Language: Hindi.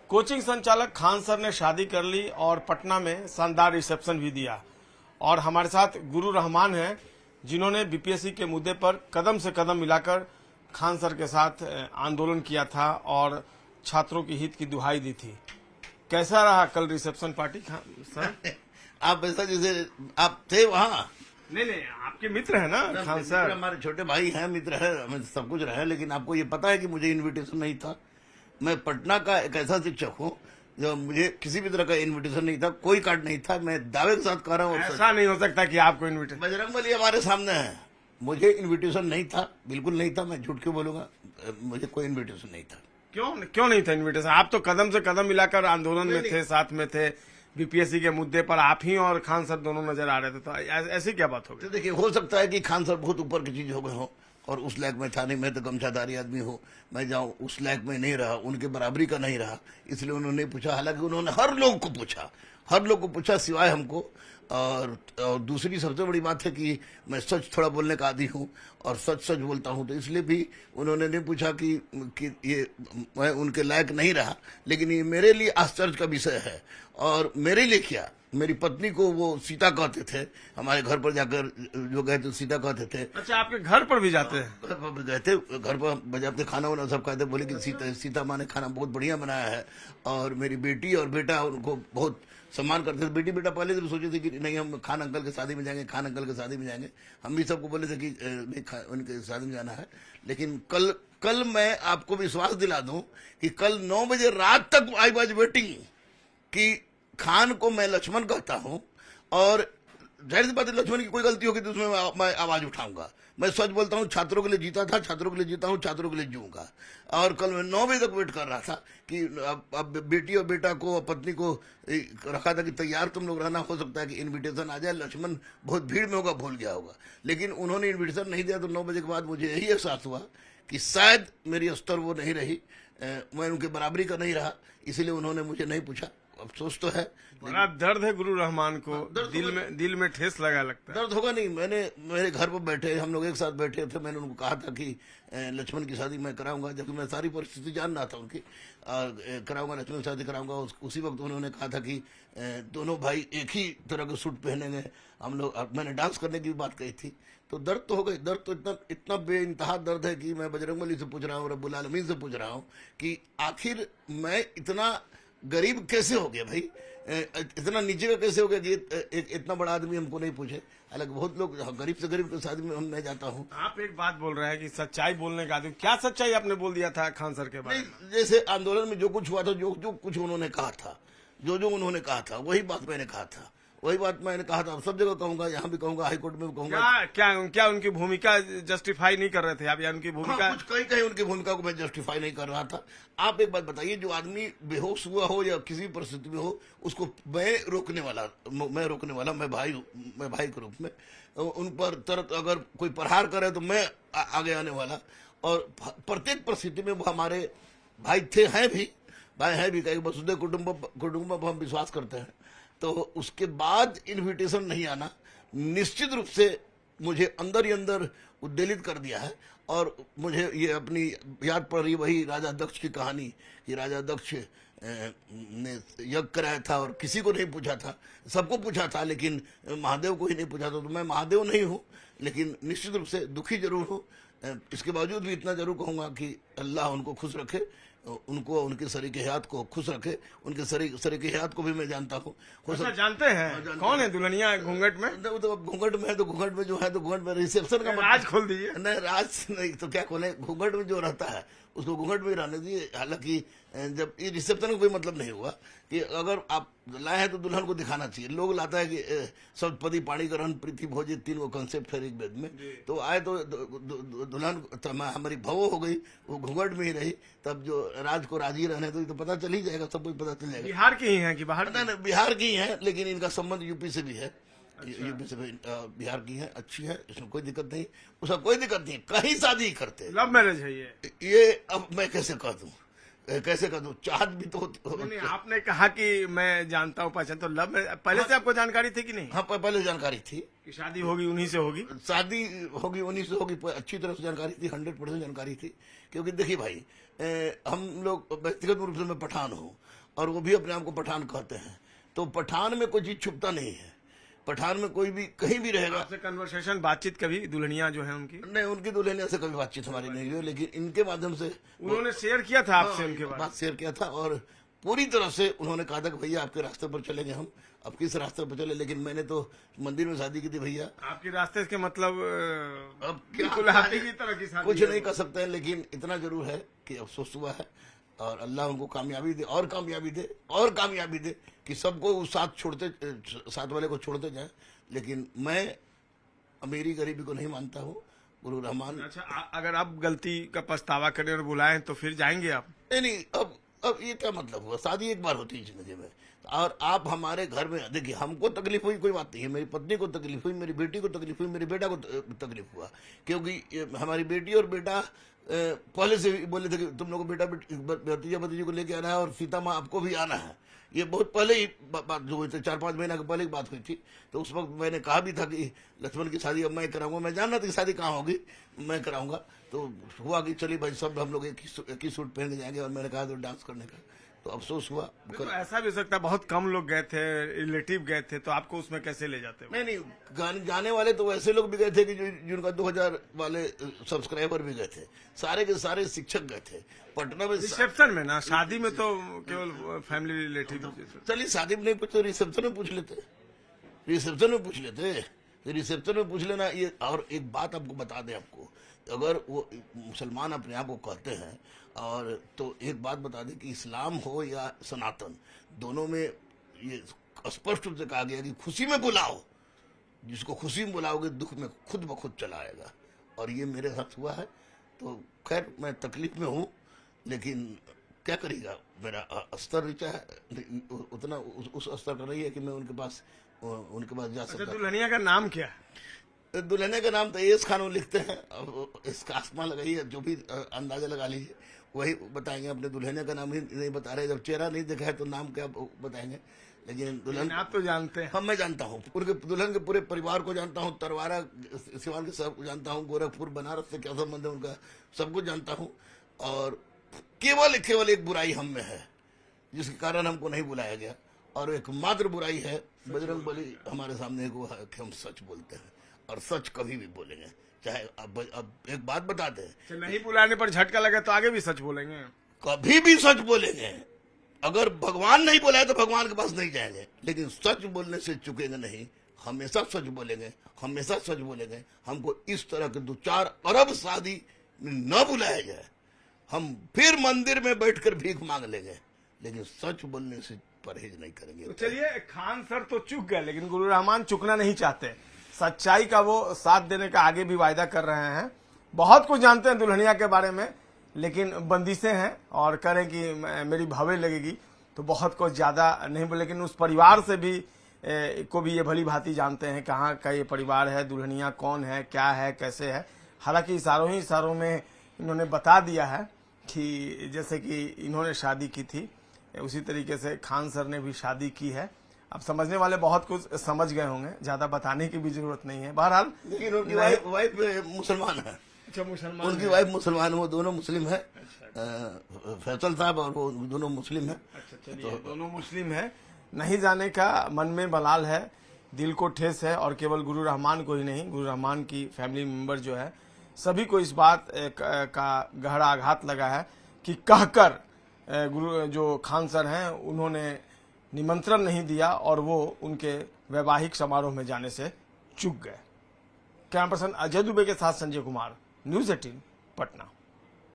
कोचिंग संचालक खान सर ने शादी कर ली और पटना में शानदार रिसेप्शन भी दिया। और हमारे साथ गुरु रहमान हैं, जिन्होंने बीपीएससी के मुद्दे पर कदम से कदम मिलाकर खान सर के साथ आंदोलन किया था और छात्रों की हित की दुहाई दी थी। कैसा रहा कल रिसेप्शन पार्टी खान सर? आप ऐसा जैसे आप थे वहाँ। नहीं, आपके मित्र है ना खान सर? हमारे छोटे भाई हैं, मित्र है, हमें सब कुछ रहे, लेकिन आपको ये पता है कि मुझे इनविटेशन नहीं था। मैं पटना का एक ऐसा शिक्षक हूँ जो मुझे किसी भी तरह का इनविटेशन नहीं था, कोई कार्ड नहीं था। मैं दावे के साथ कह रहा हूँ ऐसा नहीं हो सकता कि आपको इनविटेशन। बजरंगबली हमारे सामने है, मुझे इनविटेशन नहीं था, बिल्कुल नहीं था। मैं झूठ क्यों बोलूंगा? मुझे कोई इनविटेशन नहीं था। क्यों नहीं था इनविटेशन? आप तो कदम से कदम मिलाकर आंदोलन में थे, साथ में थे। बीपीएससी के मुद्दे पर आप ही और खान सर दोनों नजर आ रहे थे, तो ऐसी क्या बात हो गई? तो देखिए, हो सकता है कि खान सर बहुत ऊपर की चीज हो गए हो और उस लायक में था नहीं। मैं तो गमछाधारी आदमी हूँ, मैं जाऊँ उस लायक में नहीं रहा, उनके बराबरी का नहीं रहा, इसलिए उन्होंने पूछा। हालांकि उन्होंने हर लोग को पूछा सिवाय हमको। और दूसरी सबसे बड़ी बात है कि मैं सच थोड़ा बोलने का आदी हूँ और सच बोलता हूँ, तो इसलिए भी उन्होंने नहीं पूछा कि ये मैं उनके लायक नहीं रहा। लेकिन ये मेरे लिए आश्चर्य का विषय है। और मेरे लिए क्या, मेरी पत्नी को वो सीता कहते थे, हमारे घर पर जाकर जो गए थे सीता कहते थे। अच्छा, आपके घर पर भी जाते हैं? घर पर गए थे, घर पर बजाते खाना वाना सब कहते, बोले कि सीता माँ ने खाना बहुत बढ़िया बनाया है। और मेरी बेटी और बेटा उनको बहुत सम्मान करते थे। बेटी बेटा पहले से भी सोचे थे कि नहीं, हम खान अंकल के शादी में जाएंगे, खान अंकल के शादी में जाएंगे। हम भी सबको बोले थे कि उनके शादी में जाना है। लेकिन कल मैं आपको विश्वास दिला दूं कि कल 9 बजे रात तक आई वॉज वेटिंग कि खान को मैं लक्ष्मण कहता हूं, और जाहिर सी बात है लक्ष्मण की कोई गलती होगी तो उसमें मैं आवाज उठाऊंगा। मैं सच बोलता हूं, छात्रों के लिए जीता था, छात्रों के लिए जीता हूं, छात्रों के लिए जीऊंगा। और कल मैं 9 बजे तक वेट कर रहा था कि अब बेटी और बेटा को और पत्नी को रखा था कि तैयार तुम लोग रहना, हो सकता है कि इन्विटेशन आ जाए। लक्ष्मण बहुत भीड़ में होगा, भूल गया होगा। लेकिन उन्होंने इन्विटेशन नहीं दिया, तो 9 बजे के बाद मुझे यही एहसास हुआ कि शायद मेरी स्तर वो नहीं रही, मैं उनके बराबरी का नहीं रहा, इसलिए उन्होंने मुझे नहीं पूछा। अफसोस तो है। बड़ा दर्द है गुरु रहमान को, दिल में ठेस लगा लगता है। दर्द होगा नहीं। मेरे घर पर बैठे, हम लोग एक साथ बैठे थे, मैंने उनको कहा था कि लक्ष्मण की शादी मैं कराऊंगा, जबकि मैं सारी परिस्थिति जान रहा था उनकी। कराऊंगा, लक्ष्मण की शादी कराऊंगा। उसी वक्त उन्होंने कहा था कि दोनों भाई एक ही तरह के सूट पहनेंगे हम लोग। मैंने डांस करने की भी बात कही थी। तो दर्द तो हो गई। दर्द तो इतना बेइंतहा दर्द है कि मैं बजरंगबली से पूछ रहा हूँ, रब्बुल आलमीन से पूछ रहा हूँ कि आखिर मैं इतना गरीब कैसे हो गया भाई, इतना नीचे का कैसे हो गया कि इतना बड़ा आदमी हमको नहीं पूछे। हालांकि बहुत लोग गरीब से गरीब के शादी में मैं जाता हूँ। आप एक बात बोल रहे हैं कि सच्चाई बोलने का आदमी, क्या सच्चाई आपने बोल दिया था खान सर के बारे में? जैसे आंदोलन में जो कुछ हुआ था, जो कुछ उन्होंने कहा था, जो उन्होंने कहा था, वही बात मैंने कहा था, वही बात मैंने कहा था। सब जगह कहूंगा, यहाँ भी कहूंगा, हाईकोर्ट में भी कहूंगा। क्या उनकी भूमिका जस्टिफाई नहीं कर रहे थे आप, या उनकी भूमिका? कुछ कहीं उनकी भूमिका को मैं जस्टिफाई नहीं कर रहा था। आप एक बात बताइए, जो आदमी बेहोश हुआ हो या किसी परिस्थिति में हो, उसको मैं रोकने वाला मैं भाई के रूप में उन पर तुरंत अगर कोई प्रहार करे तो मैं आगे आने वाला। और प्रत्येक परिस्थिति में वो हमारे भाई थे, हैं भी, कहीं वसुधैव कुटुंबकम हम विश्वास करते हैं। तो उसके बाद इनविटेशन नहीं आना निश्चित रूप से मुझे अंदर ही अंदर उद्वेलित कर दिया है। और मुझे ये अपनी याद पड़ रही वही राजा दक्ष की कहानी कि राजा दक्ष ने यज्ञ कराया था और किसी को नहीं पूछा था, सबको पूछा था लेकिन महादेव को ही नहीं पूछा था। तो मैं महादेव नहीं हूँ, लेकिन निश्चित रूप से दुखी जरूर हूँ। इसके बावजूद भी इतना जरूर कहूँगा कि अल्लाह उनको खुश रखे, उनको उनके शरीक हयात को खुश रखे। उनके शरीक हयात को भी मैं जानता हूँ। जानते हैं कौन है दुल्हनिया घूंघट में? तो घूंघट में है, तो घूंघट में जो है, तो घूंघट में रिसेप्शन का राज खोल दीजिए। नहीं, राज नहीं तो क्या खोले, घूंघट में जो रहता है उसको घूंघट में रहने दीजिए। हालांकि जब ये रिसेप्शन का कोई मतलब नहीं हुआ कि अगर आप लाए हैं तो दुल्हन को दिखाना चाहिए। लोग लाता है कि सप्तपदी पाणी ग्रहण प्रीति भोजे 3 वो कंसेप्ट है ऋग्वेद में। तो आए तो दुल्हन हमारी भवो हो गई, वो घूंघट में ही रही। तब जो राज को राजी रहने तो पता चल ही जाएगा, सब कुछ पता चल जाएगा। बिहार की ही है कि बाहर? नहीं, बिहार की ही है, लेकिन इनका संबंध यूपी से भी है। अच्छा। यूपी से भी बिहार की है, अच्छी है, इसमें कोई दिक्कत नहीं, उसका कोई दिक्कत नहीं। कहीं शादी करते, लव मैरिज है ये अब मैं कैसे कह दूं, चाहत भी तो नहीं, आपने कहा कि मैं जानता हूँ पहचान, तो लव मैरिज पहले से आपको जानकारी थी कि नहीं? हाँ, पहले जानकारी थी कि शादी होगी उन्हीं से होगी। शादी होगी उन्हीं से होगी, अच्छी तरह से जानकारी थी, 100% जानकारी थी। क्योंकि देखिए भाई, हम लोग व्यक्तिगत रूप से मैं पठान हूँ और वो भी अपने आप को पठान कहते हैं, तो पठान में कोई चीज छुपता नहीं है। पठान में कोई भी कहीं भी रहेगा। आपसे कन्वर्सेशन, बातचीत कभी दुल्हनिया जो है उनकी? नहीं, उनकी दुल्हनिया से कभी बातचीत हमारी नहीं हुई, लेकिन इनके माध्यम से उन्होंने शेयर किया था आपसे उनके बात शेयर किया था और पूरी तरह से उन्होंने कहा था कि भैया आपके रास्ते पर चलेंगे हम, अब किस रास्ते पर चले। लेकिन मैंने तो मंदिर में शादी की थी भैया। आपके रास्ते के मतलब अब बिल्कुल हाथी की तरह की शादी कुछ है। नहीं कर सकते हैं, लेकिन इतना जरूर है कि अफसोस हुआ है और अल्लाह उनको कामयाबी दे और कामयाबी दे और कामयाबी दे कि सबको उस साथ वाले को छोड़ते जाए। लेकिन मैं अमीरी गरीबी को नहीं मानता हूँ। गुरु रहमान, अच्छा, अगर आप गलती का पछतावा करें और बुलाएं तो फिर जाएंगे आप? नहीं, अब ये क्या मतलब हुआ? शादी एक बार होती है जिंदगी में, और आप हमारे घर में देखिए, हमको तकलीफ हुई कोई बात नहीं है, मेरी पत्नी को तकलीफ हुई, मेरी बेटी को तकलीफ हुई, मेरे बेटा को तकलीफ हुआ, क्योंकि हमारी बेटी और बेटा पहले से बोले थे कि तुम लोग बेटा भतीजा भतीजी को लेके आना है और सीता माँ आपको भी आना है। ये बहुत पहले ही बात जो हुई थी, 4-5 महीना के पहले की बात हुई थी। तो उस वक्त मैंने कहा भी था कि लक्ष्मण की शादी अब मैं कराऊंगा। मैं जान रहा था कि शादी कहाँ होगी, मैं कराऊंगा। तो हुआ कि चलिए भाई सब हम लोग एक ही सूट पहन के जाएंगे, और मैंने कहा तो डांस करने का। तो अफसोस हुआ। तो ऐसा भी हो सकता है बहुत कम लोग गए थे, रिलेटिव गए थे, तो आपको उसमें कैसे ले जाते? नहीं, जाने वाले तो वैसे लोग भी गए थे कि जिनका 2000 वाले सब्सक्राइबर भी गए थे, सारे के सारे शिक्षक गए थे पटना में। रिसेप्शन में ना, शादी में तो केवल फैमिली रिलेटिव। चलिए शादी में नहीं पूछते, रिसेप्शन में पूछ लेते, रिसेप्शन में पूछ लेना। ये और एक बात आपको बता दें, आपको अगर वो मुसलमान अपने आप को कहते हैं, और तो एक बात बता दें कि इस्लाम हो या सनातन, दोनों में ये स्पष्ट रूप से कहा गया कि खुशी में बुलाओ, जिसको खुशी में बुलाओगे दुख में खुद ब खुद चला आएगा। और ये मेरे साथ हुआ है। तो खैर मैं तकलीफ में हूँ, लेकिन क्या करेगा, मेरा स्तर नीचा है, उतना उस स्तर का नहीं है कि मैं उनके पास जा सकता। दुल्हनिया का नाम क्या है? दुल्हनिया का नाम तो एस खानों लिखते हैं। अब इसका आसमान लगाइए, जो भी अंदाजा लगा लीजिए, वही बताएंगे। अपने दुल्हनिया का नाम ही नहीं बता रहे, जब चेहरा नहीं देखा है तो नाम क्या बताएंगे। लेकिन दुल्हन आप तो जानते हैं। हाँ, मैं जानता हूँ, पूरे दुल्हन के पूरे परिवार को जानता हूँ, तरवारा सिवान के सब जानता हूँ, गोरखपुर बनारस से क्या संबंध है उनका, सब कुछ जानता हूँ। और केवल एक बुराई हम में है, जिसके कारण हमको नहीं बुलाया गया, और एक मात्र बुराई है, बजरंग बली हमारे सामने को है कि हम सच बोलते हैं, और सच कभी भी बोलेंगे। चाहे अब एक बात बता दें, नहीं बुलाने पर झटका लगे तो आगे भी सच बोलेंगे, कभी भी सच बोलेंगे। अगर भगवान नहीं बुलाए तो भगवान के पास नहीं जाएंगे, लेकिन सच बोलने से चुकेंगे नहीं। हमेशा सच बोलेंगे, हमेशा सच बोलेंगे। हमको इस तरह के 2-4 अरब शादी में न बुलाया जाए, हम फिर मंदिर में बैठकर भीख मांग लेंगे, लेकिन सच बोलने से परहेज नहीं करेंगे। तो चलिए, खान सर तो चुक गए, लेकिन गुरु रहमान चुकना नहीं चाहते। सच्चाई का वो साथ देने का आगे भी वायदा कर रहे हैं। बहुत कुछ जानते हैं दुल्हनिया के बारे में, लेकिन बंदिशें हैं, और करें कि मेरी भावे लगेगी तो बहुत कुछ ज्यादा नहीं बोले। लेकिन उस परिवार से भी को भी ये भली भांति जानते हैं कहाँ का ये परिवार है, दुल्हनिया कौन है, क्या है, कैसे है। हालांकि इशारों में इन्होंने बता दिया है कि जैसे कि इन्होंने शादी की थी, उसी तरीके से खान सर ने भी शादी की है। अब समझने वाले बहुत कुछ समझ गए होंगे, ज्यादा बताने की भी जरूरत नहीं है। बहरहाल, लेकिन उनकी वाइफ मुसलमान है। अच्छा, मुसलमान? उनकी वाइफ मुसलमान है, वो दोनों मुस्लिम है। फैसल साहब और वो दोनों मुस्लिम है। अच्छा, चलिए, तो दोनों मुस्लिम है। नहीं जाने का मन में मलाल है, दिल को ठेस है, और केवल गुरु रहमान को ही नहीं, गुरु रहमान की फैमिली मेंबर जो है सभी को इस बात का गहरा आघात लगा है कि कहकर गुरु जो खान सर हैं उन्होंने निमंत्रण नहीं दिया और वो उनके वैवाहिक समारोह में जाने से चूक गए। कैमरा पर्सन अजय दुबे के साथ संजय कुमार, न्यूज़ 18 पटना।